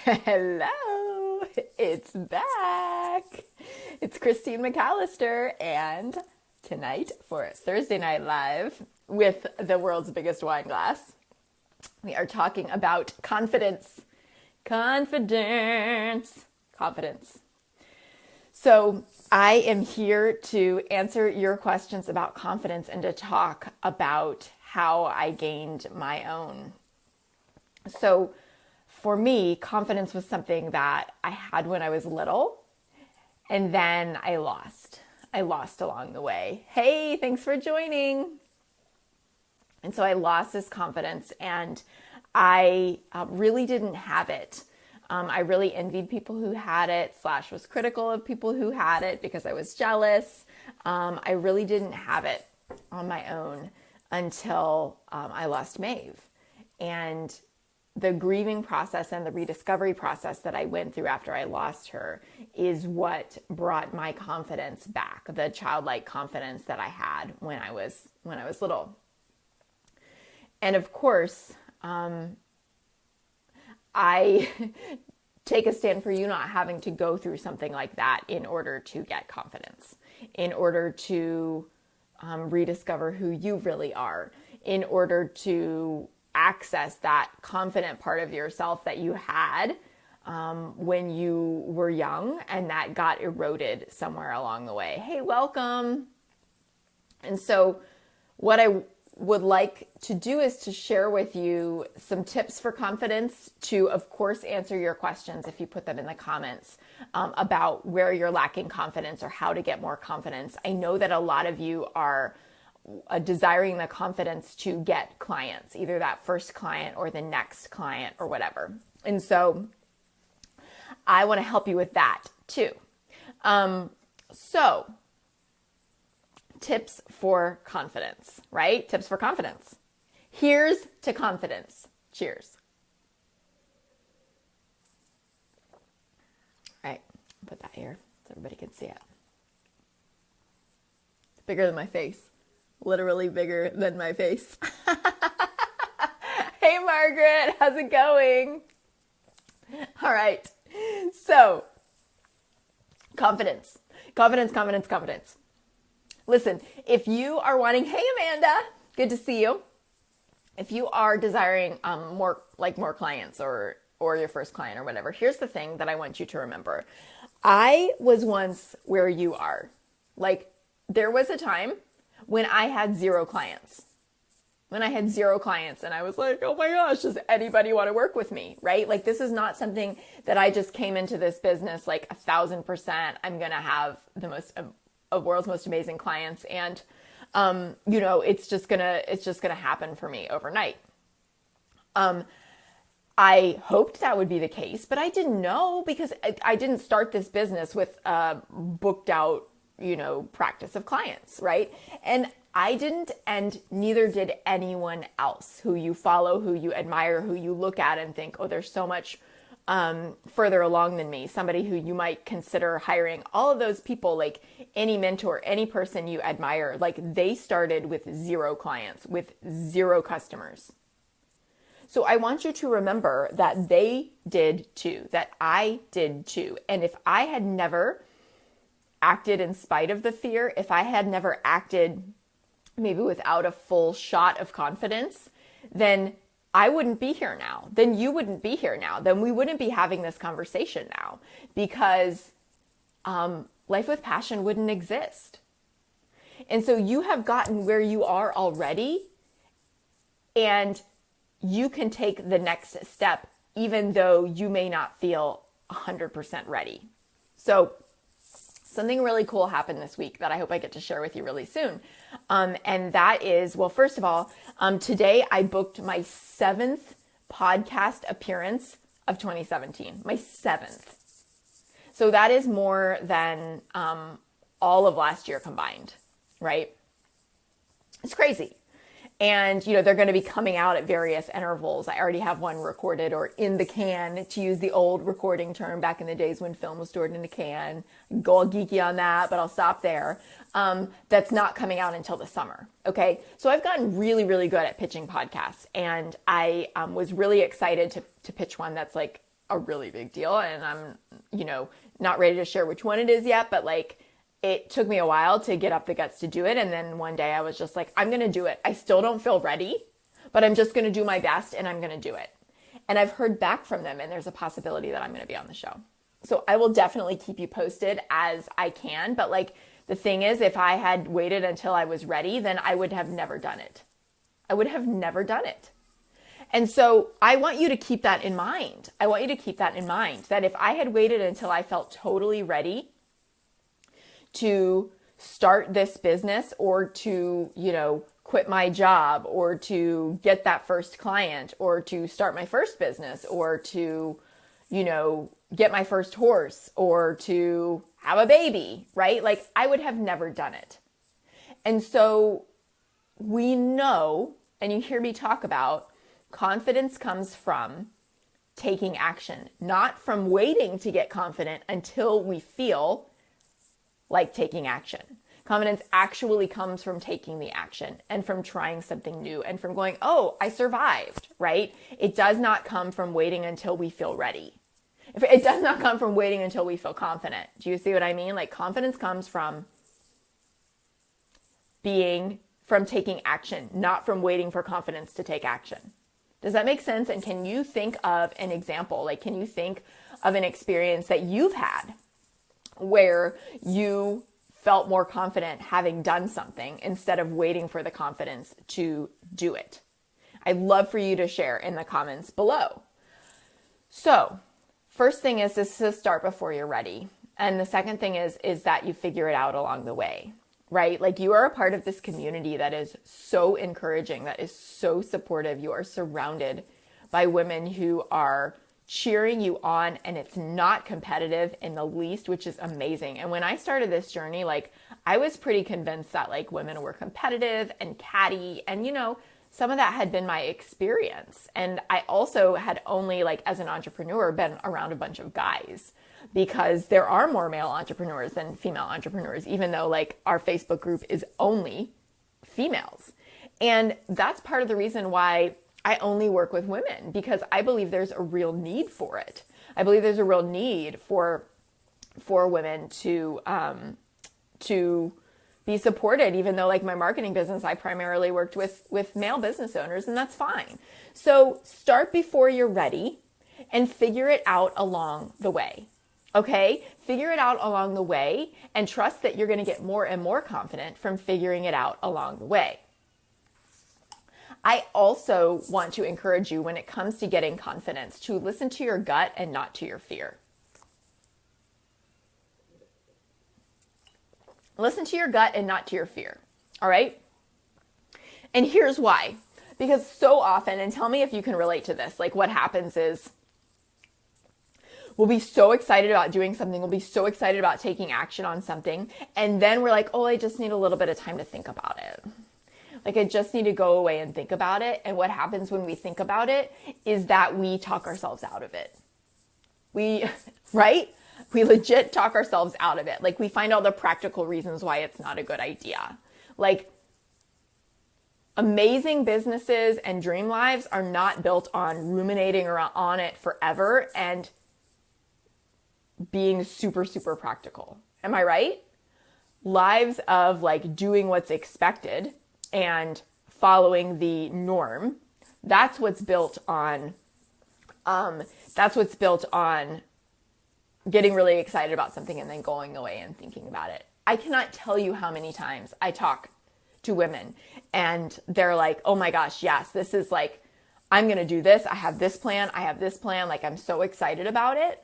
Hello, it's back. It's Christine McAlister, and tonight for Thursday Night Live with the world's biggest wine glass, we are talking about confidence. Confidence. So I am here to answer your questions about confidence and to talk about how I gained my own. So for me, confidence was something that I had when I was little, and then I lost. I lost along the way. Hey, thanks for joining. And so I lost this confidence, and I really didn't have it. I really envied people who had it, / was critical of people who had it because I was jealous. I really didn't have it on my own until I lost Maeve. And the grieving process and the rediscovery process that I went through after I lost her is what brought my confidence back, the childlike confidence that I had when I was little. And of course, I take a stand for you not having to go through something like that in order to get confidence, in order to rediscover who you really are, in order to access that confident part of yourself that you had when you were young and that got eroded somewhere along the way. Hey, welcome. And so what I would like to do is to share with you some tips for confidence to, of course, answer your questions if you put them in the comments about where you're lacking confidence or how to get more confidence. I know that a lot of you are desiring the confidence to get clients, either that first client or the next client or whatever. And so I want to help you with that too. So tips for confidence, right? Tips for confidence. Here's to confidence. Cheers. All right, put that here so everybody can see it. It's bigger than my face. Literally bigger than my face. Hey, Margaret, how's it going? All right. So, confidence. Listen, if you are wanting, hey, Amanda, good to see you. If you are desiring more clients or your first client or whatever, here's the thing that I want you to remember. I was once where you are. Like, there was a time when I had zero clients. And I was like, oh my gosh, does anybody want to work with me, right? Like, this is not something that I just came into this business like 1,000%. I'm going to have the world's most amazing clients. And, it's just gonna happen for me overnight. I hoped that would be the case, but I didn't know because I didn't start this business with a booked out practice of clients, right? And I didn't, and neither did anyone else who you follow, who you admire, who you look at and think, oh, they're so much further along than me. Somebody who you might consider hiring. All of those people, like any mentor, any person you admire, like they started with zero clients, with zero customers. So I want you to remember that they did too, that I did too. And if I had never acted in spite of the fear, if I had never acted maybe without a full shot of confidence, then I wouldn't be here now. Then you wouldn't be here now. Then we wouldn't be having this conversation now because Life with Passion wouldn't exist. And so you have gotten where you are already, and you can take the next step even though you may not feel 100% ready. So something really cool happened this week that I hope I get to share with you really soon. And that is, well, first of all, today I booked my 7th podcast appearance of 2017, my 7th. So that is more than all of last year combined, right? It's crazy. And, they're going to be coming out at various intervals. I already have one recorded or in the can, to use the old recording term back in the days when film was stored in a can. Go all geeky on that, but I'll stop there. That's not coming out until the summer. Okay. So I've gotten really, really good at pitching podcasts. And I was really excited to pitch one that's like a really big deal. And I'm, not ready to share which one it is yet, but like, it took me a while to get up the guts to do it. And then one day I was just like, I'm going to do it. I still don't feel ready, but I'm just going to do my best and I'm going to do it. And I've heard back from them, and there's a possibility that I'm going to be on the show. So I will definitely keep you posted as I can. But like, the thing is, if I had waited until I was ready, then I would have never done it. I would have never done it. And so I want you to keep that in mind. I want you to keep that in mind, that if I had waited until I felt totally ready to start this business, or to, quit my job, or to get that first client, or to start my first business, or to, get my first horse, or to have a baby, right? Like, I would have never done it. And so we know, and you hear me talk about, confidence comes from taking action, not from waiting to get confident until we feel like taking action. Confidence actually comes from taking the action and from trying something new and from going, oh, I survived, right? It does not come from waiting until we feel ready. It does not come from waiting until we feel confident. Do you see what I mean? Like, confidence comes from taking action, not from waiting for confidence to take action. Does that make sense? And can you think of an example? Like, can you think of an experience that you've had where you felt more confident having done something instead of waiting for the confidence to do it? I'd love for you to share in the comments below. So, first thing is to start before you're ready. And the second thing is that you figure it out along the way, right? Like, you are a part of this community that is so encouraging, that is so supportive. You are surrounded by women who are cheering you on, and it's not competitive in the least, which is amazing. And when I started this journey, like, I was pretty convinced that like women were competitive and catty, and some of that had been my experience. And I also had only, like, as an entrepreneur, been around a bunch of guys, because there are more male entrepreneurs than female entrepreneurs, even though like our Facebook group is only females. And that's part of the reason why I only work with women, because I believe there's a real need for it. I believe there's a real need for women to be supported, even though like my marketing business, I primarily worked with male business owners, and that's fine. So start before you're ready and figure it out along the way. Okay? Figure it out along the way and trust that you're going to get more and more confident from figuring it out along the way. I also want to encourage you, when it comes to getting confidence, to listen to your gut and not to your fear. Listen to your gut and not to your fear. All right? And here's why. Because so often, and tell me if you can relate to this, like what happens is we'll be so excited about doing something. We'll be so excited about taking action on something. And then we're like, oh, I just need a little bit of time to think about it. Like, I just need to go away and think about it. And what happens when we think about it is that we talk ourselves out of it. Right? We legit talk ourselves out of it. Like, we find all the practical reasons why it's not a good idea. Like, amazing businesses and dream lives are not built on ruminating on it forever and being super, super practical. Am I right? Lives of like doing what's expected and following the norm, that's what's built on getting really excited about something and then going away and thinking about it. I cannot tell you how many times I talk to women and they're like, oh my gosh, yes, this is like, I'm going to do this. I have this plan. Like, I'm so excited about it.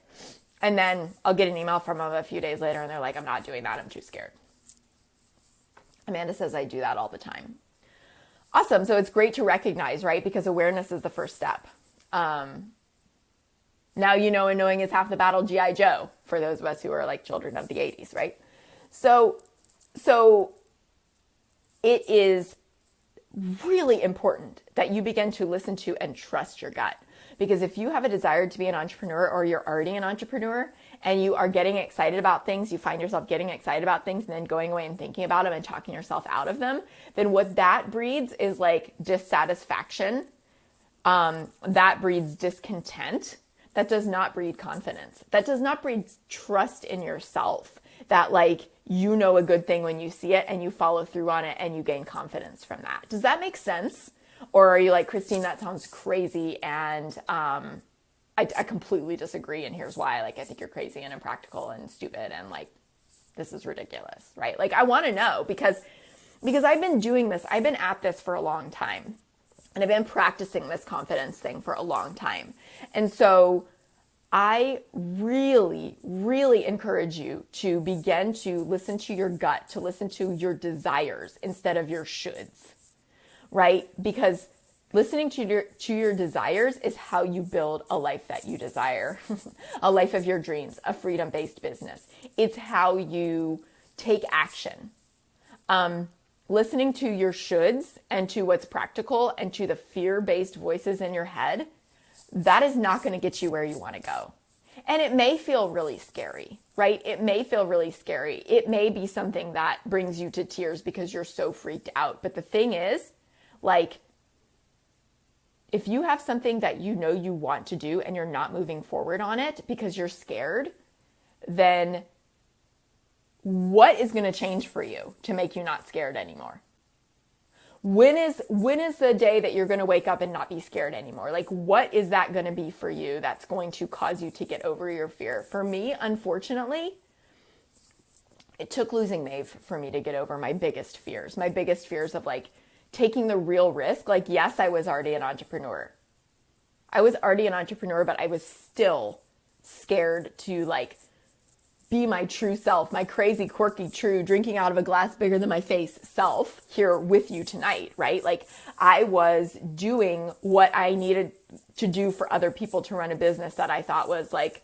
And then I'll get an email from them a few days later and they're like, I'm not doing that. I'm too scared. Amanda says I do that all the time. Awesome. So it's great to recognize, right? Because awareness is the first step. Now you know, and knowing is half the battle, G.I. Joe, for those of us who are like children of the 80s, right? So it is really important that you begin to listen to and trust your gut. Because if you have a desire to be an entrepreneur, or you're already an entrepreneur and you are getting excited about things, you find yourself getting excited about things and then going away and thinking about them and talking yourself out of them, then what that breeds is like dissatisfaction. That breeds discontent. That does not breed confidence. That does not breed trust in yourself, that like, you know a good thing when you see it and you follow through on it and you gain confidence from that. Does that make sense? Or are you like, Christine, that sounds crazy, and I completely disagree, and here's why. Like, I think you're crazy and impractical and stupid, and like, this is ridiculous, right? Like, I want to know because I've been doing this. I've been at this for a long time, and I've been practicing this confidence thing for a long time. And so I really, really encourage you to begin to listen to your gut, to listen to your desires instead of your shoulds, right? Because listening to your desires is how you build a life that you desire, a life of your dreams, a freedom-based business. It's how you take action. Listening to your shoulds and to what's practical and to the fear-based voices in your head, that is not going to get you where you want to go. And it may feel really scary, right? It may feel really scary. It may be something that brings you to tears because you're so freaked out. But the thing is, like, if you have something that you know you want to do and you're not moving forward on it because you're scared, then what is going to change for you to make you not scared anymore? When is the day that you're going to wake up and not be scared anymore? Like, what is that going to be for you that's going to cause you to get over your fear? For me, unfortunately, it took losing Maeve for me to get over my biggest fears of like taking the real risk. Like, yes, I was already an entrepreneur. But I was still scared to like be my true self, my crazy, quirky, true, drinking out of a glass bigger than my face self here with you tonight, right? Like, I was doing what I needed to do for other people to run a business that I thought was like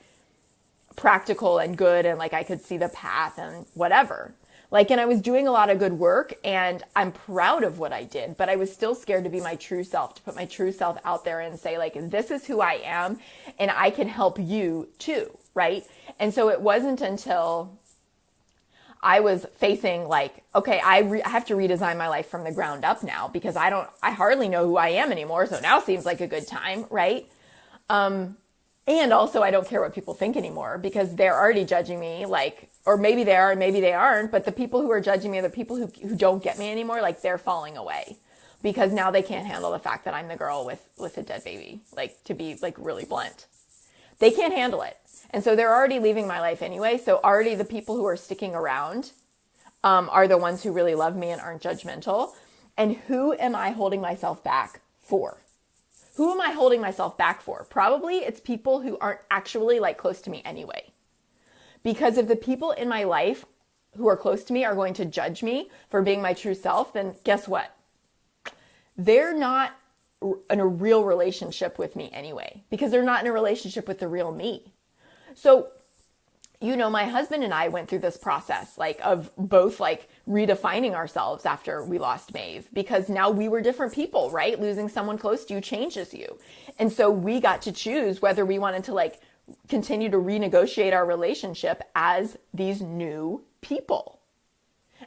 practical and good, and like I could see the path and whatever. Like, and I was doing a lot of good work, and I'm proud of what I did, but I was still scared to be my true self, to put my true self out there and say, like, this is who I am, and I can help you too, right? And so it wasn't until I was facing like, okay, I have to redesign my life from the ground up now, because I hardly know who I am anymore. So now seems like a good time, right? And also I don't care what people think anymore, because they're already judging me, like, or maybe they are and maybe they aren't, but the people who are judging me are the people who don't get me anymore. Like, they're falling away because now they can't handle the fact that I'm the girl with a dead baby, like, to be like really blunt. They can't handle it. And so they're already leaving my life anyway. So already the people who are sticking around are the ones who really love me and aren't judgmental. And who am I holding myself back for? Who am I holding myself back for? Probably it's people who aren't actually like close to me anyway. Because if the people in my life who are close to me are going to judge me for being my true self, then guess what? They're not in a real relationship with me anyway, because they're not in a relationship with the real me. So, you know, my husband and I went through this process, like, of both like redefining ourselves after we lost Maeve, because now we were different people, right? Losing someone close to you changes you. And so we got to choose whether we wanted to like continue to renegotiate our relationship as these new people.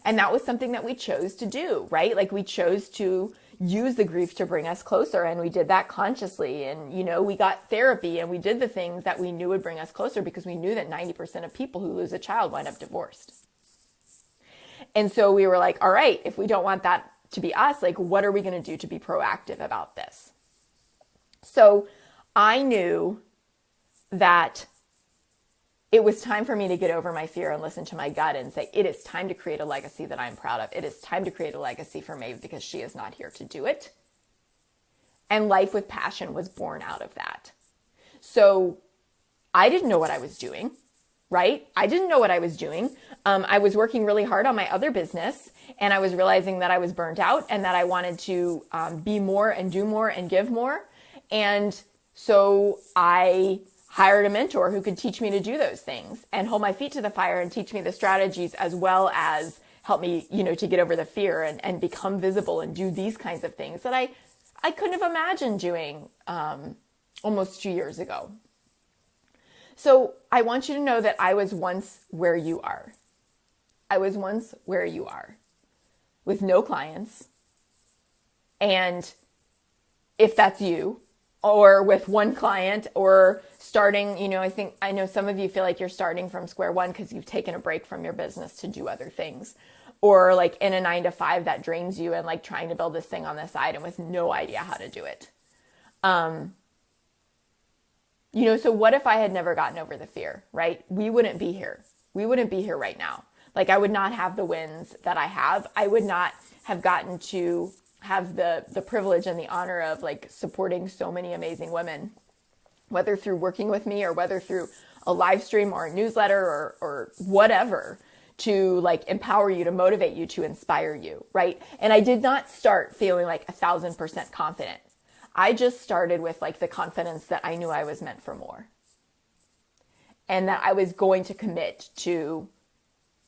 And that was something that we chose to do, right? Like, we chose to use the grief to bring us closer, and we did that consciously. And, you know, we got therapy and we did the things that we knew would bring us closer, because we knew that 90% of people who lose a child wind up divorced. And so we were like, all right, if we don't want that to be us, like, what are we going to do to be proactive about this? So I knew that it was time for me to get over my fear and listen to my gut and say, it is time to create a legacy that I'm proud of. It is time to create a legacy for Maeve, because she is not here to do it. And Life with Passion was born out of that. So I didn't know what I was doing, right? I didn't know what I was doing. I was working really hard on my other business, and I was realizing that I was burnt out and that I wanted to be more and do more and give more. And so I hired a mentor who could teach me to do those things and hold my feet to the fire and teach me the strategies, as well as help me, you know, to get over the fear and become visible and do these kinds of things that I couldn't have imagined doing almost 2 years ago. So I want you to know that I was once where you are. I was once where you are, with no clients. And if that's you, or with one client, or starting, you know, I know some of you feel like you're starting from square one because you've taken a break from your business to do other things, or like in a 9 to 5 that drains you and like trying to build this thing on the side and with no idea how to do it. You know, so what if I had never gotten over the fear, right? We wouldn't be here. We wouldn't be here right now. Like I would not have the wins that I have. I would not have gotten to have the privilege and the honor of like supporting so many amazing women, whether through working with me or whether through a live stream or a newsletter or whatever, to like empower you, to motivate you, to inspire you, right? And I did not start feeling like 1,000% confident. I just started with like the confidence that I knew I was meant for more, and that I was going to commit to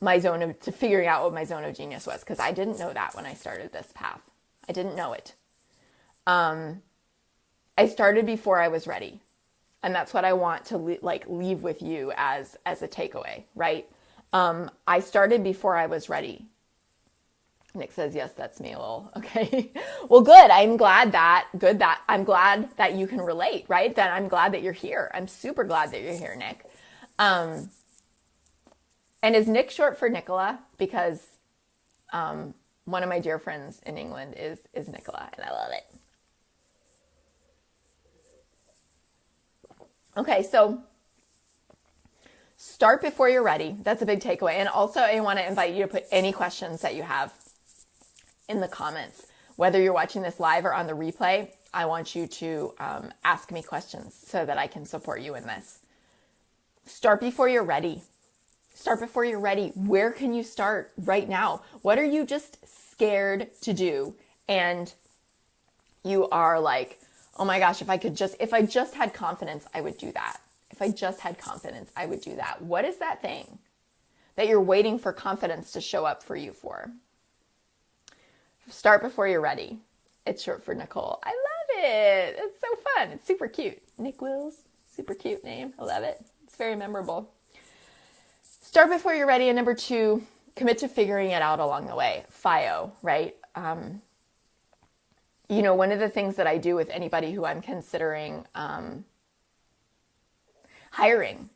to figuring out what my zone of genius was, because I didn't know that when I started this path. I didn't know it. I started before I was ready. And that's what I want to leave with you as a takeaway, right? I started before I was ready. Nick says, yes, that's me, lol. Okay. Well, good. I'm glad that you can relate, right? That I'm glad that you're here. I'm super glad that you're here, Nick. And is Nick short for Nicola? Because, one of my dear friends in England is Nicola, and I love it. Okay, so start before you're ready. That's a big takeaway. And also, I want to invite you to put any questions that you have in the comments. Whether you're watching this live or on the replay, I want you to ask me questions so that I can support you in this. Start before you're ready. Start before you're ready. Where can you start right now? What are you just scared to do? And you are like, oh my gosh, if I just had confidence, I would do that. If I just had confidence, I would do that. What is that thing that you're waiting for confidence to show up for you for? Start before you're ready. It's short for Nicole. I love it. It's so fun. It's super cute. Nick Wills, super cute name. I love it. It's very memorable. Start before you're ready. And number 2, commit to figuring it out along the way. FIO, right? You know, one of the things that I do with anybody who I'm considering hiring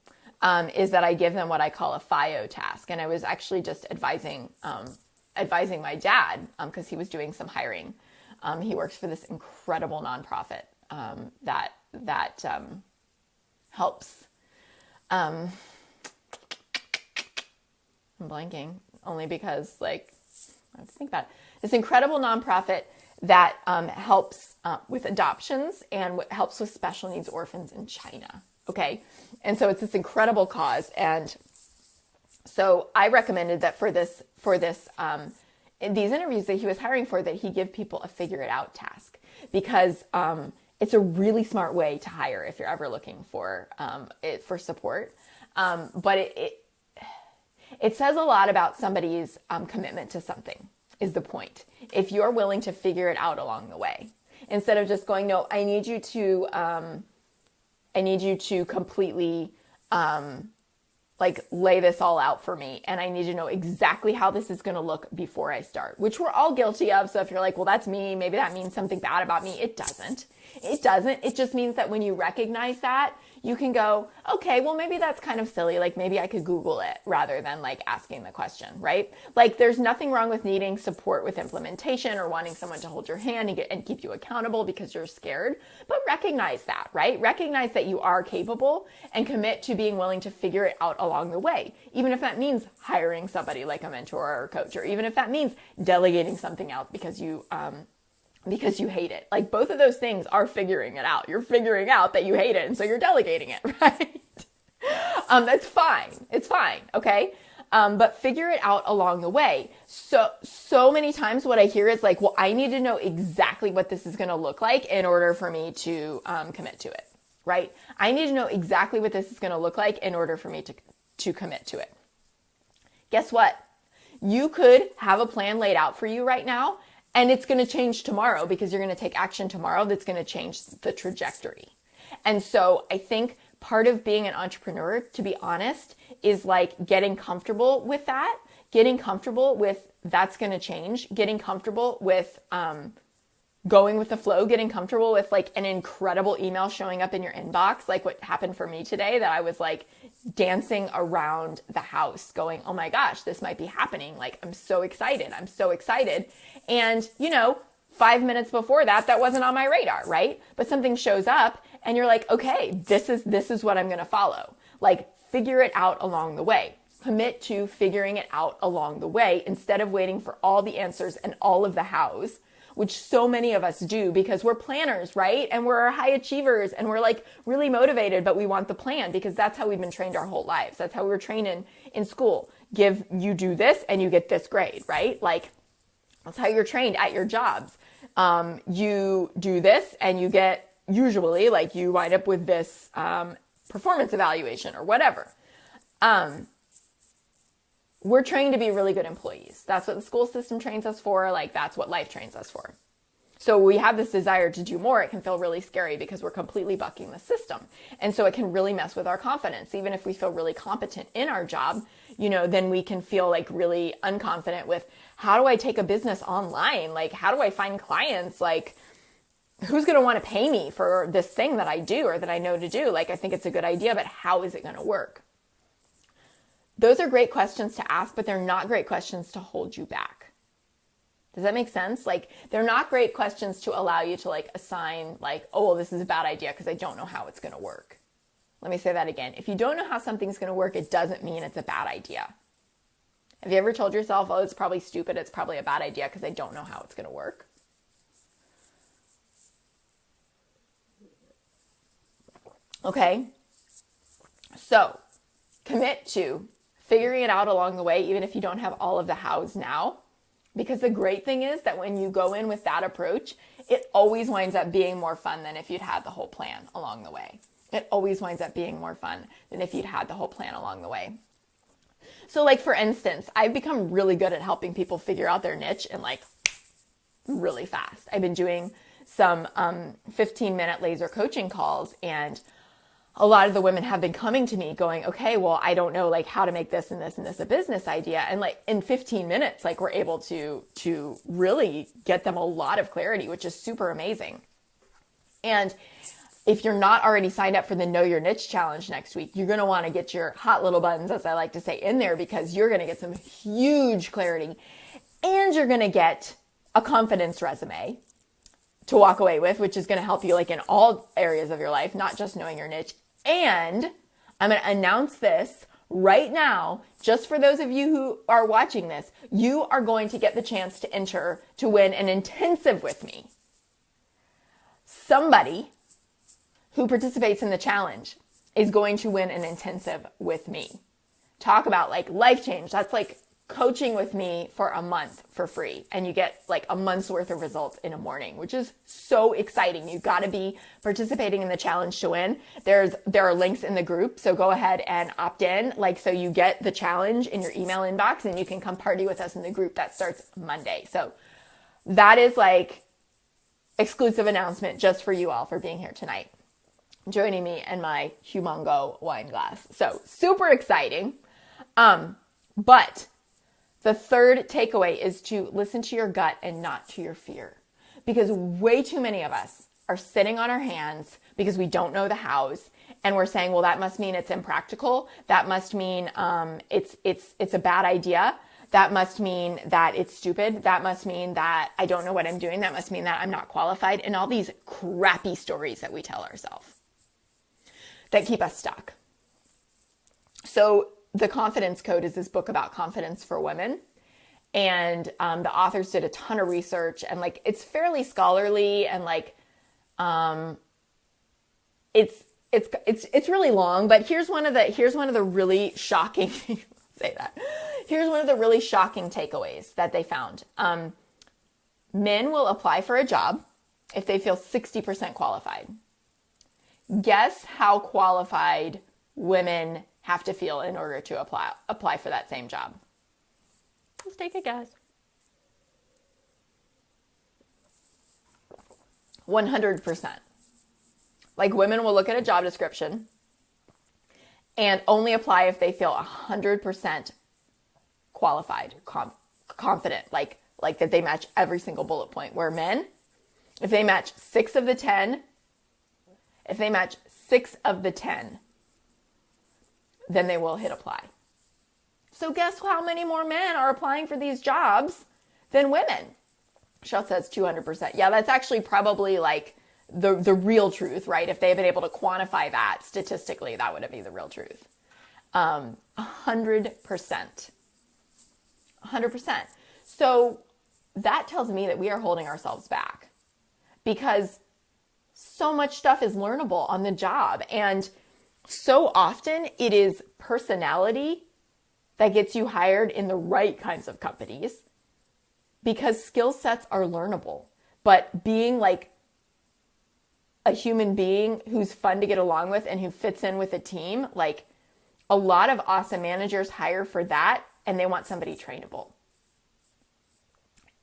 is that I give them what I call a FIO task. And I was actually just advising my dad because he was doing some hiring. He works for this incredible nonprofit that helps. I'm blanking only because like I have to think about it. This incredible nonprofit that helps with adoptions and helps with special needs orphans in China. Okay. And so it's this incredible cause. And so I recommended that for this in these interviews that he was hiring for, that he give people a figure it out task, because it's a really smart way to hire if you're ever looking for support. But it says a lot about somebody's commitment to something, is the point. If you're willing to figure it out along the way, instead of just going, no, I need you to completely lay this all out for me, and I need to know exactly how this is going to look before I start, which we're all guilty of. So if you're like, well, that's me, maybe that means something bad about me. It doesn't. It just means that when you recognize that, you can go, okay, well, maybe that's kind of silly. Like maybe I could Google it rather than like asking the question, right? Like there's nothing wrong with needing support with implementation or wanting someone to hold your hand and keep you accountable because you're scared, but recognize that, right? Recognize that you are capable and commit to being willing to figure it out along the way. Even if that means hiring somebody like a mentor or a coach, or even if that means delegating something out because you hate it. Like both of those things are figuring it out. You're figuring out that you hate it, and so you're delegating it, right? That's fine. It's fine. Okay. But figure it out along the way. So many times what I hear is like, well, I need to know exactly what this is going to look like in order for me to commit to it, right? I need to know exactly what this is going to look like in order for me to commit to it. Guess what? You could have a plan laid out for you right now, and it's going to change tomorrow because you're going to take action tomorrow that's going to change the trajectory. And so I think part of being an entrepreneur, to be honest, is like getting comfortable with that, getting comfortable with that's going to change, getting comfortable with going with the flow, getting comfortable with like an incredible email showing up in your inbox, like what happened for me today, that I was like dancing around the house going, oh my gosh, this might be happening. Like, I'm so excited. I'm so excited. And 5 minutes before that, that wasn't on my radar, right? But something shows up and you're like, okay, this is what I'm going to follow. Like, figure it out along the way. Commit to figuring it out along the way instead of waiting for all the answers and all of the hows, which so many of us do because we're planners, right? And we're high achievers and we're like really motivated, but we want the plan because that's how we've been trained our whole lives. That's how we were trained in school. You do this and you get this grade, right? Like, that's how you're trained at your jobs. You do this and you get, usually, like, you wind up with this performance evaluation or whatever. We're trained to be really good employees. That's what the school system trains us for. Like, that's what life trains us for. So we have this desire to do more. It can feel really scary because we're completely bucking the system. And so it can really mess with our confidence. Even if we feel really competent in our job, then we can feel like really unconfident with, how do I take a business online? Like, how do I find clients? Like, who's going to want to pay me for this thing that I do or that I know to do? Like, I think it's a good idea, but how is it going to work? Those are great questions to ask, but they're not great questions to hold you back. Does that make sense? Like, they're not great questions to allow you to like assign like, oh, well, this is a bad idea because I don't know how it's going to work. Let me say that again. If you don't know how something's going to work, it doesn't mean it's a bad idea. Have you ever told yourself, oh, it's probably stupid, it's probably a bad idea because I don't know how it's going to work? Okay. So commit to figuring it out along the way, even if you don't have all of the hows now. Because the great thing is that when you go in with that approach, it always winds up being more fun than if you'd had the whole plan along the way. It always winds up being more fun than if you'd had the whole plan along the way. So like, for instance, I've become really good at helping people figure out their niche and like really fast. I've been doing some 15-minute laser coaching calls, and a lot of the women have been coming to me going, okay, well, I don't know like how to make this and this and this a business idea. And like in 15 minutes, like we're able to really get them a lot of clarity, which is super amazing. And if you're not already signed up for the Know Your Niche Challenge next week, you're going to want to get your hot little buttons, as I like to say, in there, because you're going to get some huge clarity and you're going to get a confidence resume to walk away with, which is going to help you like in all areas of your life, not just knowing your niche. And I'm going to announce this right now, just for those of you who are watching this, you are going to get the chance to enter to win an intensive with me. Somebody who participates in the challenge is going to win an intensive with me. Talk about like life change. That's like coaching with me for a month for free, and you get like a month's worth of results in a morning, which is so exciting. You've got to be participating in the challenge to win. There are links in the group, so go ahead and opt in, like, so you get the challenge in your email inbox and you can come party with us in the group that starts Monday. So that is like exclusive announcement just for you all for being here tonight, joining me in my humongo wine glass. So super exciting. But the third takeaway is to listen to your gut and not to your fear, because way too many of us are sitting on our hands because we don't know the hows, and we're saying, well, that must mean it's impractical. That must mean it's a bad idea. That must mean that it's stupid. That must mean that I don't know what I'm doing. That must mean that I'm not qualified, and all these crappy stories that we tell ourselves that keep us stuck. So The Confidence Code is this book about confidence for women. And the authors did a ton of research, and like, it's fairly scholarly, and like, it's really long, but here's one of the really shocking, say that. Here's one of the really shocking takeaways that they found. Men will apply for a job if they feel 60% qualified. Guess how qualified women have to feel in order to apply for that same job? Let's take a guess. 100%. Like, women will look at a job description and only apply if they feel 100% qualified, confident, like that they match every single bullet point. Where men, If they match 6 of the 10, then they will hit apply. So guess how many more men are applying for these jobs than women? Michelle says 200%. Yeah, that's actually probably like the real truth, right? If they had been able to quantify that statistically, that would be the real truth. 100%. 100%. So that tells me that we are holding ourselves back because so much stuff is learnable on the job. And so often it is personality that gets you hired in the right kinds of companies because skill sets are learnable. But being like a human being who's fun to get along with and who fits in with a team, like a lot of awesome managers hire for that and they want somebody trainable.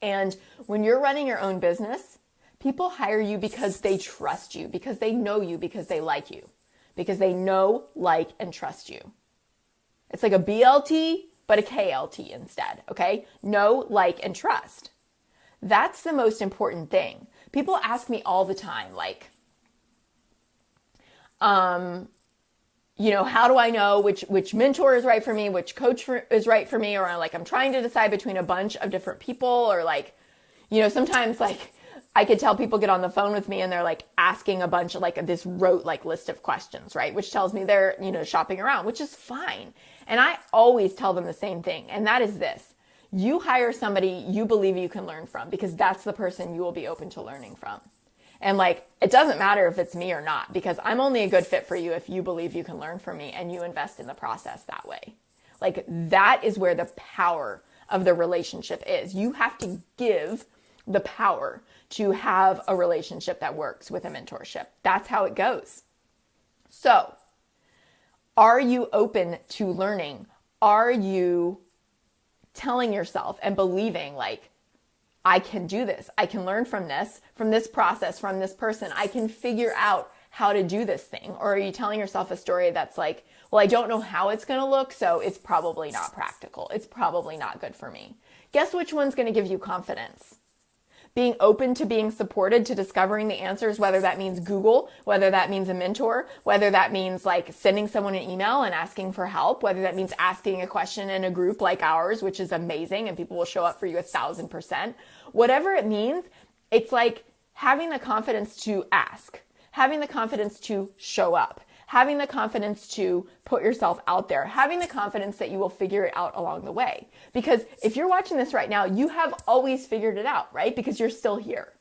And when you're running your own business, people hire you because they trust you, because they know you, because they like you, because they know, like, and trust you. It's like a BLT, but a KLT instead, okay? Know, like, and trust. That's the most important thing. People ask me all the time, like, you know, how do I know which mentor is right for me, which coach is right for me, or like I'm trying to decide between a bunch of different people, or like, you know, sometimes like I could tell people get on the phone with me and they're like asking a bunch of like this rote like list of questions, right? Which tells me they're, you know, shopping around, which is fine. And I always tell them the same thing. And that is this: you hire somebody you believe you can learn from, because that's the person you will be open to learning from. And like, it doesn't matter if it's me or not, because I'm only a good fit for you if you believe you can learn from me and you invest in the process that way. Like, that is where the power of the relationship is. You have to give the power to have a relationship that works with a mentorship. That's how it goes. So, are you open to learning? Are you telling yourself and believing like, I can do this. I can learn from this process, from this person. I can figure out how to do this thing. Or are you telling yourself a story that's like, well, I don't know how it's going to look, so it's probably not practical. It's probably not good for me. Guess which one's going to give you confidence? Being open to being supported, to discovering the answers, whether that means Google, whether that means a mentor, whether that means like sending someone an email and asking for help, whether that means asking a question in a group like ours, which is amazing and people will show up for you 1,000%. Whatever it means, it's like having the confidence to ask, having the confidence to show up, having the confidence to put yourself out there, having the confidence that you will figure it out along the way. Because if you're watching this right now, you have always figured it out, right? Because you're still here.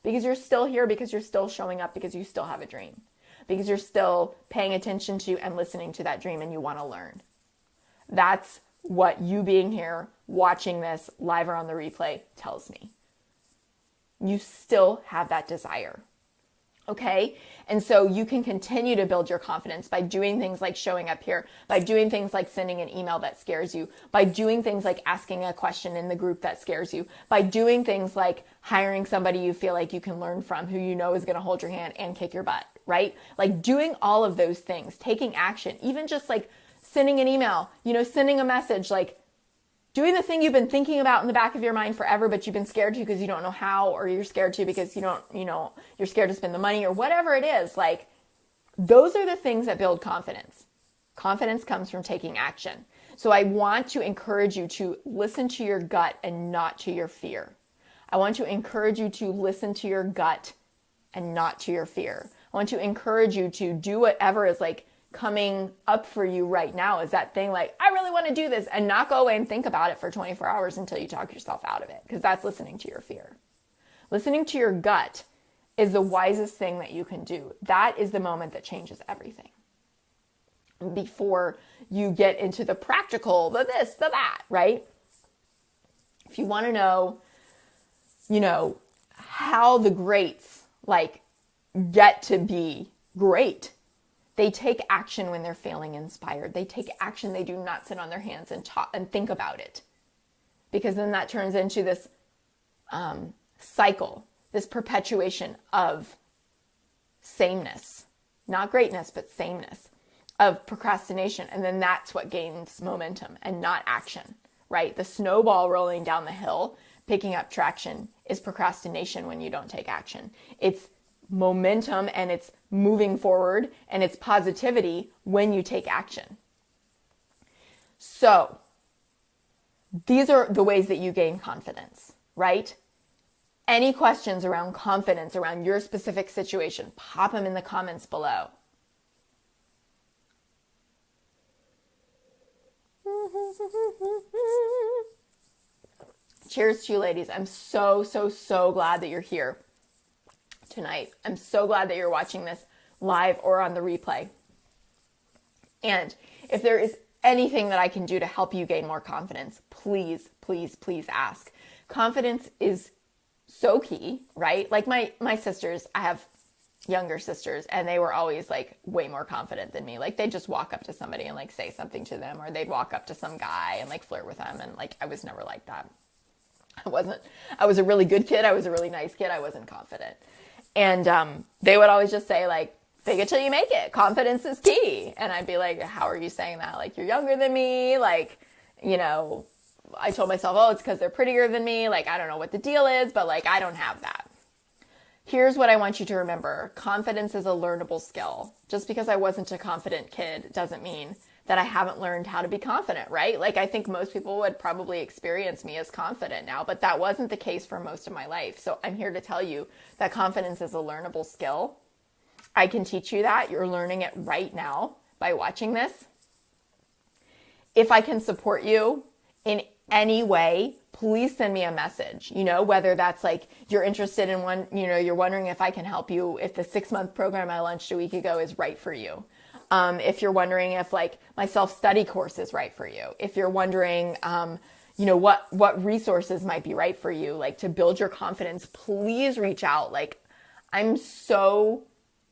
Because you're still here, because you're still showing up, because you still have a dream. Because you're still paying attention to and listening to that dream and you want to learn. That's what you being here, watching this live or on the replay tells me. You still have that desire. Okay? And so you can continue to build your confidence by doing things like showing up here, by doing things like sending an email that scares you, by doing things like asking a question in the group that scares you, by doing things like hiring somebody you feel like you can learn from, who you know is going to hold your hand and kick your butt, right? Like doing all of those things, taking action, even just like sending an email, you know, sending a message, like doing the thing you've been thinking about in the back of your mind forever, but you've been scared to because you don't know how, or you're scared to because you're scared to spend the money, or whatever it is. Like, those are the things that build confidence. Confidence comes from taking action. So I want to encourage you to listen to your gut and not to your fear. I want to encourage you to listen to your gut and not to your fear. I want to encourage you to do whatever is like coming up for you right now, is that thing like, I really want to do this, and not go away and think about it for 24 hours until you talk yourself out of it, because that's listening to your fear. Listening to your gut is the wisest thing that you can do. That is the moment that changes everything. Before you get into the practical, the this, the that, right? If you want to know, how the greats like get to be great, they take action when they're feeling inspired. They take action. They do not sit on their hands and talk and think about it, because then that turns into this cycle, this perpetuation of sameness, not greatness, but sameness, of procrastination. And then that's what gains momentum and not action, right? The snowball rolling down the hill picking up traction is procrastination when you don't take action. It's momentum and it's moving forward and it's positivity when you take action. So these are the ways that you gain confidence, right? Any questions around confidence, around your specific situation, pop them in the comments below. Cheers to you, ladies. I'm so glad that you're here tonight. I'm so glad that you're watching this live or on the replay. And if there is anything that I can do to help you gain more confidence, please ask. Confidence is so key, right? Like my sisters, I have younger sisters, and they were always like way more confident than me. Like they'd just walk up to somebody and like say something to them, or they'd walk up to some guy and like flirt with them. And like, I was never like that. I was a really good kid. I was a really nice kid. I wasn't confident. And they would always just say like, fake it till you make it. Confidence is key. And I'd be like, how are you saying that? Like, you're younger than me. Like, you know, I told myself, oh, it's because they're prettier than me. Like, I don't know what the deal is, but like, I don't have that. Here's what I want you to remember. Confidence is a learnable skill. Just because I wasn't a confident kid doesn't mean that I haven't learned how to be confident, right? Like, I think most people would probably experience me as confident now, but that wasn't the case for most of my life. So I'm here to tell you that confidence is a learnable skill. I can teach you that. You're learning it right now by watching this. If I can support you in any way, please send me a message, you know, whether that's like you're interested in one, you know, you're wondering if I can help you, if the 6-month program I launched a week ago is right for you. If you're wondering if like my self-study course is right for you, if you're wondering, you know, what resources might be right for you, like to build your confidence, please reach out. Like, I'm so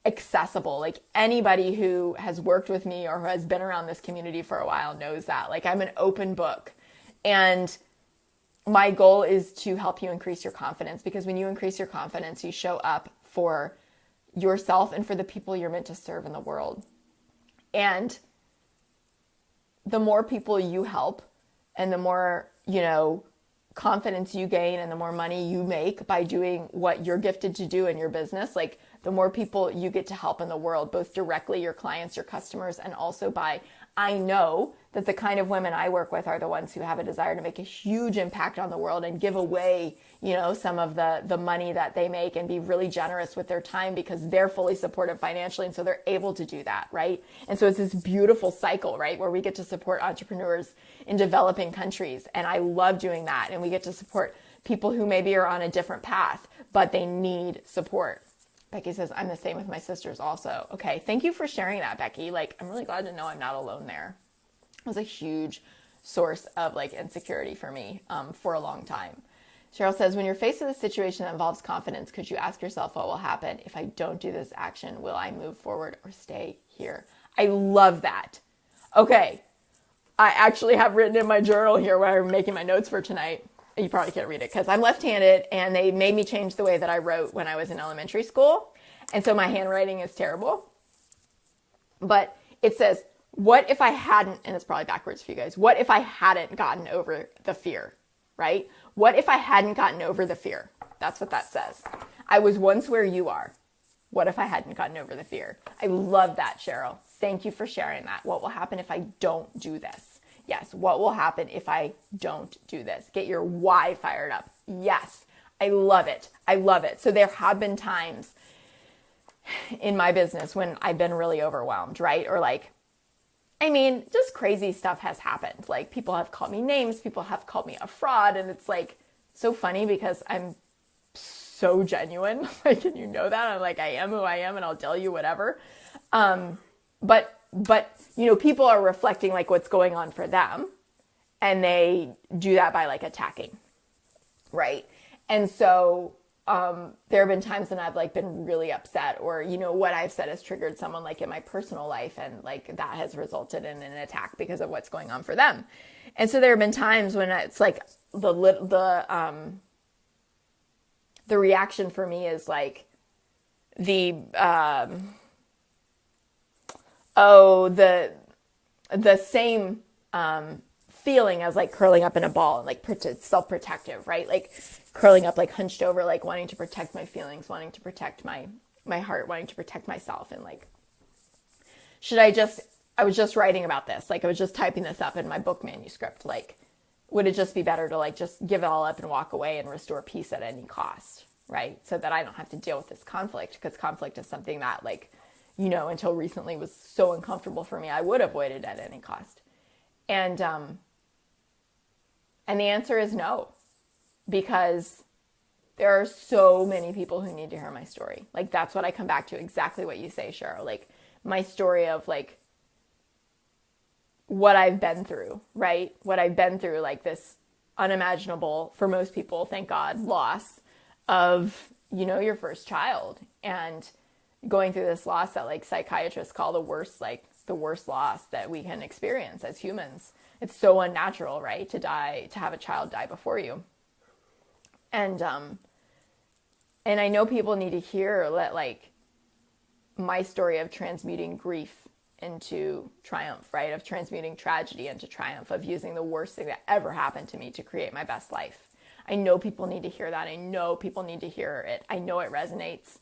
accessible. Like, anybody who has worked with me or who has been around this community for a while knows that. Like, I'm an open book, and my goal is to help you increase your confidence, because when you increase your confidence, you show up for yourself and for the people you're meant to serve in the world. And the more people you help and the more, you know, confidence you gain and the more money you make by doing what you're gifted to do in your business, like the more people you get to help in the world, both directly your clients, your customers, and also by, I know that the kind of women I work with are the ones who have a desire to make a huge impact on the world and give away, you know, some of the money that they make and be really generous with their time because they're fully supported financially. And so they're able to do that, right? And so it's this beautiful cycle, right, where we get to support entrepreneurs in developing countries. And I love doing that. And we get to support people who maybe are on a different path, but they need support. Becky says, I'm the same with my sisters also. Okay, thank you for sharing that, Becky. Like, I'm really glad to know I'm not alone there. It was a huge source of like insecurity for me for a long time. Cheryl says, when you're faced with a situation that involves confidence, could you ask yourself what will happen if I don't do this action? Will I move forward or stay here? I love that. Okay, I actually have written in my journal here where I'm making my notes for tonight. You probably can't read it because I'm left-handed and they made me change the way that I wrote when I was in elementary school. And so my handwriting is terrible. But it says, what if I hadn't, and it's probably backwards for you guys, what if I hadn't gotten over the fear, right? What if I hadn't gotten over the fear? That's what that says. I was once where you are. What if I hadn't gotten over the fear? I love that, Cheryl. Thank you for sharing that. What will happen if I don't do this? Yes. What will happen if I don't do this? Get your why fired up. Yes. I love it. I love it. So there have been times in my business when I've been really overwhelmed, right? Or like, I mean, just crazy stuff has happened. Like, people have called me names, people have called me a fraud, and it's like so funny because I'm so genuine. Like, and you know that. I'm like, I am who I am, and I'll tell you whatever. But you know, people are reflecting like what's going on for them, and they do that by like attacking, right? And so there have been times when I've like been really upset, or, you know, what I've said has triggered someone like in my personal life, and like that has resulted in an attack because of what's going on for them. And so there have been times when it's like the reaction for me is like the same feeling as like curling up in a ball and like self-protective, right? Like curling up, like hunched over, like wanting to protect my feelings, wanting to protect my heart, wanting to protect myself. And like, I was just writing about this. Like I was just typing this up in my book manuscript. Like, would it just be better to like just give it all up and walk away and restore peace at any cost, right? So that I don't have to deal with this conflict, because conflict is something that like, until recently was so uncomfortable for me, I would avoid it at any cost. And the answer is no, because there are so many people who need to hear my story. Like, that's what I come back to, exactly what you say, Cheryl. Like, my story of like what I've been through, right? What I've been through, like this unimaginable, for most people, thank God, loss of, your first child, and going through this loss that like psychiatrists call the worst loss that we can experience as humans. It's so unnatural, right? To have a child die before you. And I know people need to hear that, like, my story of transmuting grief into triumph, right? Of transmuting tragedy into triumph, of using the worst thing that ever happened to me to create my best life. I know people need to hear that. I know people need to hear it. I know it resonates.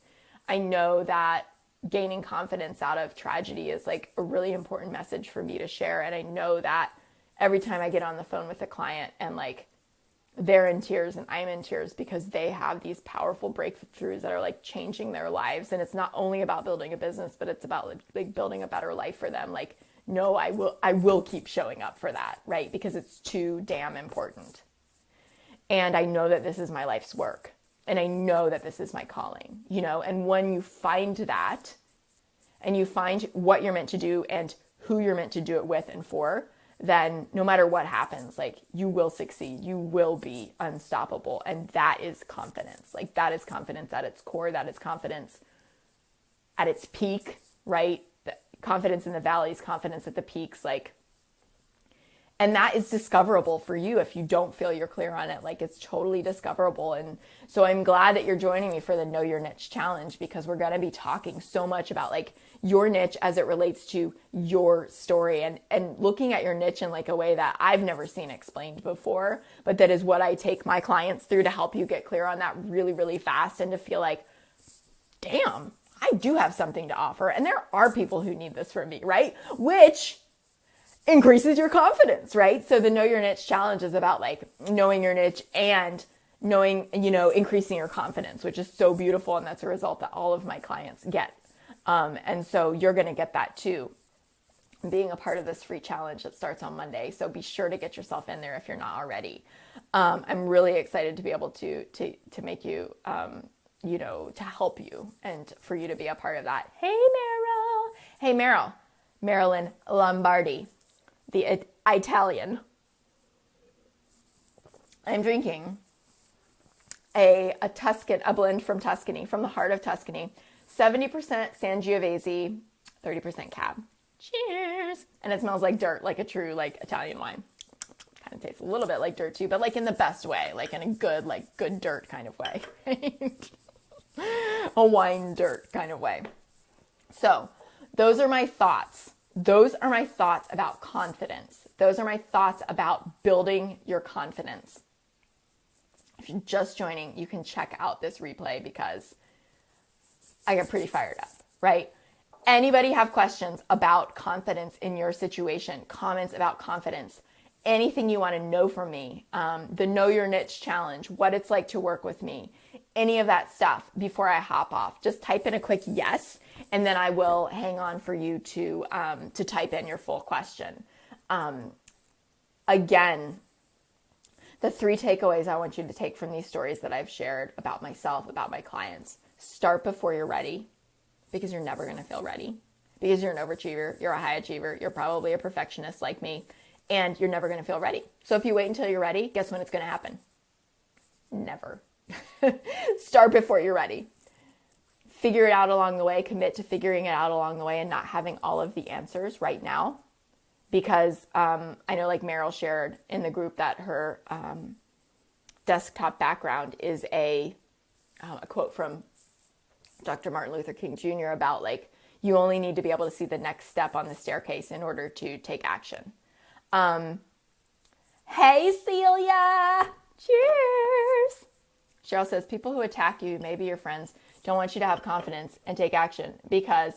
I know that gaining confidence out of tragedy is like a really important message for me to share. And I know that every time I get on the phone with a client and like they're in tears and I'm in tears because they have these powerful breakthroughs that are like changing their lives. And it's not only about building a business, but it's about like building a better life for them. Like, no, I will keep showing up for that, right? Because it's too damn important. And I know that this is my life's work. And I know that this is my calling, and when you find that and you find what you're meant to do and who you're meant to do it with and for, then no matter what happens, like, you will succeed. You will be unstoppable. And that is confidence. Like, that is confidence at its core. That is confidence at its peak, right? Confidence in the valleys, confidence at the peaks, like, and that is discoverable for you if you don't feel you're clear on it. Like, it's totally discoverable. And so I'm glad that you're joining me for the Know Your Niche Challenge, because we're going to be talking so much about like your niche as it relates to your story, and looking at your niche in like a way that I've never seen explained before. But that is what I take my clients through to help you get clear on that really, really fast, and to feel like, damn, I do have something to offer. And there are people who need this from me, right? Which increases your confidence, right? So the Know Your Niche Challenge is about like knowing your niche and knowing, increasing your confidence, which is so beautiful. And that's a result that all of my clients get. And so you're going to get that too, being a part of this free challenge that starts on Monday. So be sure to get yourself in there if you're not already. I'm really excited to be able to make you, to help you and for you to be a part of that. Hey, Meryl. Hey, Meryl. Marilyn Lombardi, the Italian. I'm drinking a blend from Tuscany, from the heart of Tuscany, 70% Sangiovese, 30% Cab. Cheers. And it smells like dirt, like a true like Italian wine. Kind of tastes a little bit like dirt too, but like in the best way, like in a good dirt kind of way. A wine dirt kind of way. So those are my thoughts. Those are my thoughts about confidence. Those are my thoughts about building your confidence. If you're just joining, you can check out this replay because I get pretty fired up, right? Anybody have questions about confidence in your situation? Comments about confidence? Anything you want to know from me? The Know Your Niche Challenge, what it's like to work with me, any of that stuff before I hop off. Just type in a quick yes, and then I will hang on for you to type in your full question. Again, the 3 takeaways I want you to take from these stories that I've shared about myself, about my clients. Start before you're ready, because you're never going to feel ready, because you're an overachiever, you're a high achiever, you're probably a perfectionist like me, and you're never going to feel ready. So if you wait until you're ready, guess when it's going to happen? Never. Start before you're ready. Figure it out along the way. Commit to figuring it out along the way and not having all of the answers right now. Because I know, like Meryl shared in the group, that her desktop background is a quote from Dr. Martin Luther King Jr. about like, you only need to be able to see the next step on the staircase in order to take action. Hey, Celia. Cheers. Cheryl says, people who attack you, maybe your friends, don't want you to have confidence and take action because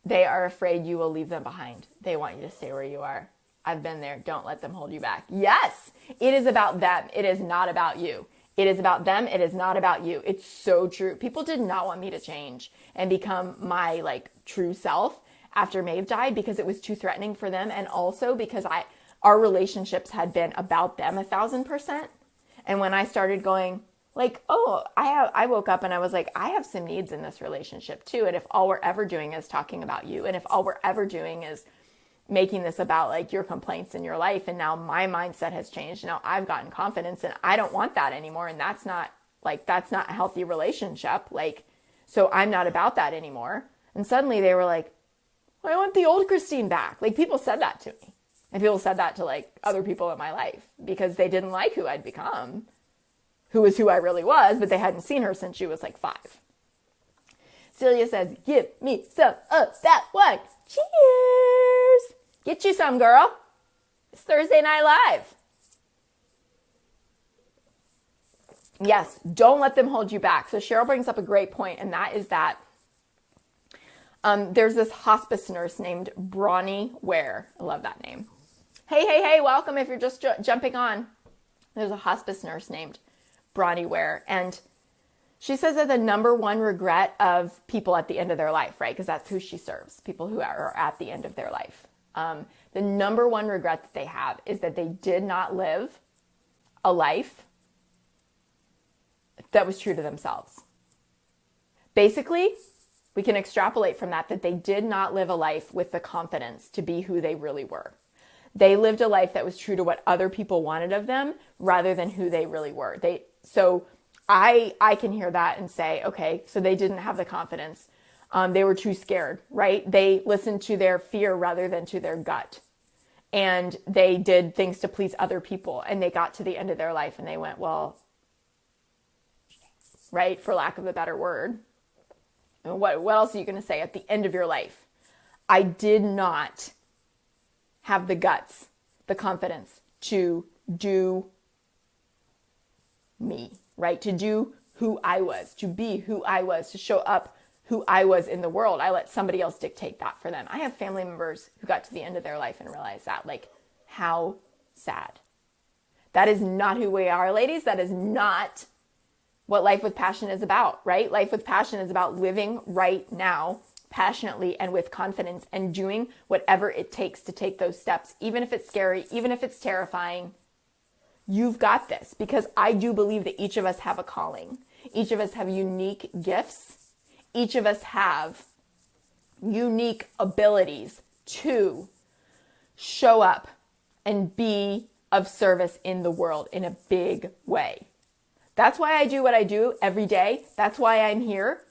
they are afraid you will leave them behind. They want you to stay where you are. I've been there. Don't let them hold you back. Yes, it is about them. It is not about you. It is about them. It is not about you. It's so true. People did not want me to change and become my true self after Maeve died because it was too threatening for them. And also because our relationships had been about them 1,000%. And when I started going I woke up and I was like, I have some needs in this relationship too. And if all we're ever doing is talking about you, and if all we're ever doing is making this about your complaints in your life, and now my mindset has changed. Now I've gotten confidence and I don't want that anymore. And that's not a healthy relationship. So I'm not about that anymore. And suddenly they were like, well, I want the old Christine back. People said that to me. And people said that to other people in my life because they didn't like who I'd become, who was who I really was, but they hadn't seen her since she was 5. Celia says, give me some of that wine. Cheers. Get you some, girl. It's Thursday Night Live. Yes, don't let them hold you back. So Cheryl brings up a great point, and that is that there's this hospice nurse named Bronnie Ware. I love that name. Hey, welcome if you're just jumping on. There's a hospice nurse named Bronnie Ware, and she says that the number one regret of people at the end of their life, right? Because that's who she serves, people who are at the end of their life. The number one regret that they have is that they did not live a life that was true to themselves. Basically, we can extrapolate from that they did not live a life with the confidence to be who they really were. They lived a life that was true to what other people wanted of them rather than who they really were. So I can hear that and say, okay, so they didn't have the confidence. They were too scared, right? They listened to their fear rather than to their gut. And they did things to please other people. And they got to the end of their life and they went, well, right, for lack of a better word. What else are you going to say at the end of your life? I did not have the guts, the confidence to do me, right? To do who I was, to be who I was, to show up who I was in the world. I let somebody else dictate that for them. I have family members who got to the end of their life and realized that. How sad. That is not who we are, ladies. That is not what Life with Passion is about, right? Life with Passion is about living right now, passionately and with confidence, and doing whatever it takes to take those steps, even if it's scary, even if it's terrifying. You've got this, because I do believe that each of us have a calling. Each of us have unique gifts. Each of us have unique abilities to show up and be of service in the world in a big way. That's why I do what I do every day. That's why I'm here.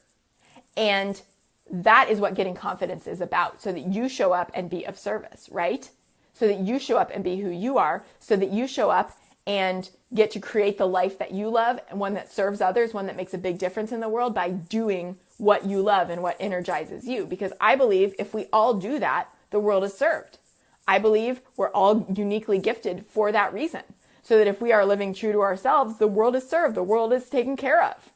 And that is what getting confidence is about, so that you show up and be of service, right? So that you show up and be who you are, so that you show up and get to create the life that you love, and one that serves others, one that makes a big difference in the world by doing what you love and what energizes you. Because I believe if we all do that, the world is served. I believe we're all uniquely gifted for that reason. So that if we are living true to ourselves, the world is served, the world is taken care of.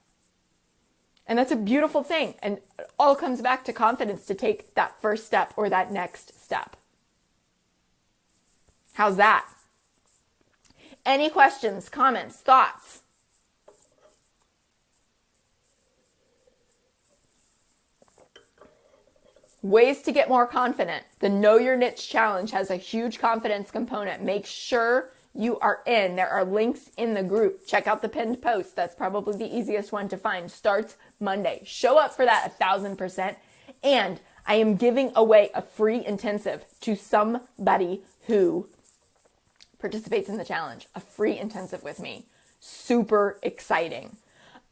And that's a beautiful thing. And it all comes back to confidence to take that first step or that next step. How's that? Any questions, comments, thoughts? Ways to get more confident. The Know Your Niche Challenge has a huge confidence component. Make sure you are in. There are links in the group. Check out the pinned post. That's probably the easiest one to find. Starts Monday. Show up for that 1,000%. And I am giving away a free intensive to somebody who participates in the challenge. A free intensive with me. Super exciting.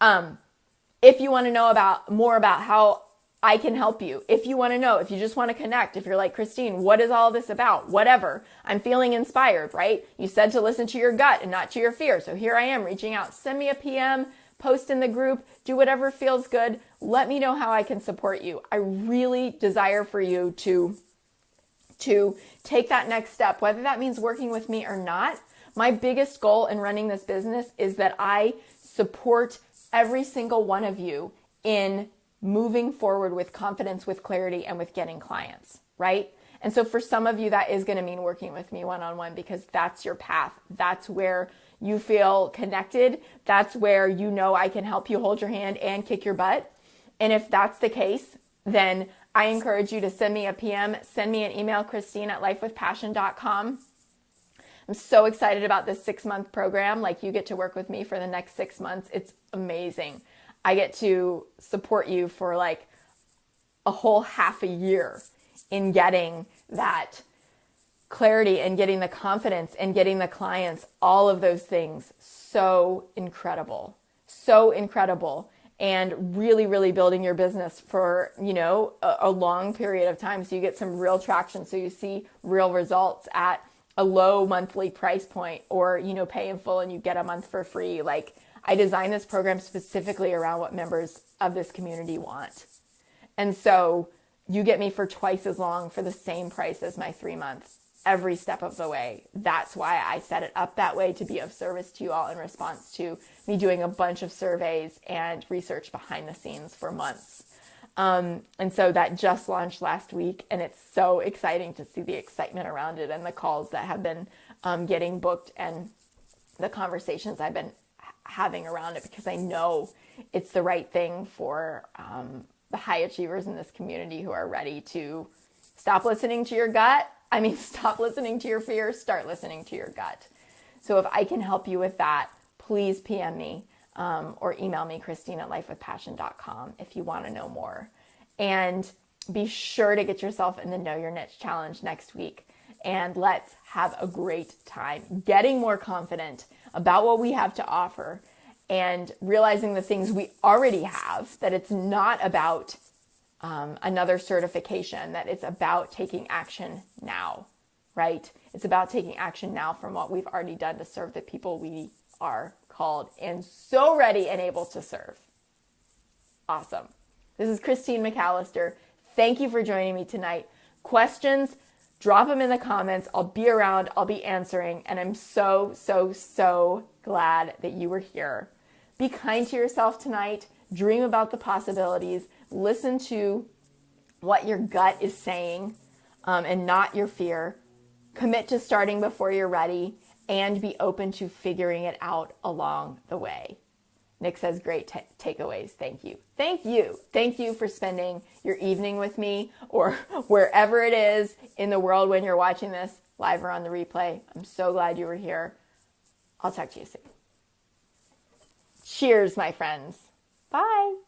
If you want to know more about how I can help you, if you want to know, if you just want to connect, if you're like, Christine, what is all this about? Whatever. I'm feeling inspired, right? You said to listen to your gut and not to your fear. So here I am reaching out. Send me a PM, post in the group, do whatever feels good. Let me know how I can support you. I really desire for you to take that next step, whether that means working with me or not. My biggest goal in running this business is that I support every single one of you in moving forward with confidence, with clarity, and with getting clients, right? And so for some of you, that is going to mean working with me one-on-one, because that's your path. That's where you feel connected. That's where you know I can help you hold your hand and kick your butt. And if that's the case, then I encourage you to send me a PM, send me an email, Christine@lifewithpassion.com. I'm so excited about this 6-month program. Like, you get to work with me for the next 6 months. It's amazing. I get to support you for like a whole half a year in getting that clarity and getting the confidence and getting the clients, all of those things. So incredible. So incredible. And really, really building your business for, a long period of time. So you get some real traction. So you see real results at a low monthly price point, or, pay in full and you get a month for free. Like, I designed this program specifically around what members of this community want. And so you get me for twice as long for the same price as my 3 months, every step of the way. That's why I set it up that way, to be of service to you all in response to me doing a bunch of surveys and research behind the scenes for months. And so that just launched last week, and it's so exciting to see the excitement around it and the calls that have been getting booked and the conversations I've been having around it, because I know it's the right thing for the high achievers in this community who are ready to stop listening to your gut. Stop listening to your fears, start listening to your gut. So if I can help you with that, please PM me or email me, Christine@lifewithpassion.com, if you want to know more. And be sure to get yourself in the Know Your Niche Challenge next week. And let's have a great time getting more confident about what we have to offer and realizing the things we already have, that it's not about another certification, that it's about taking action now, right? It's about taking action now from what we've already done to serve the people we are called and so ready and able to serve. Awesome. This is Christine McAlister. Thank you for joining me tonight. Questions, drop them in the comments. I'll be around. I'll be answering. And I'm so, so, so glad that you were here. Be kind to yourself tonight. Dream about the possibilities. Listen to what your gut is saying and not your fear. Commit to starting before you're ready, and be open to figuring it out along the way. Nick says, great takeaways. Thank you. Thank you. Thank you for spending your evening with me, or wherever it is in the world when you're watching this, live or on the replay. I'm so glad you were here. I'll talk to you soon. Cheers, my friends. Bye.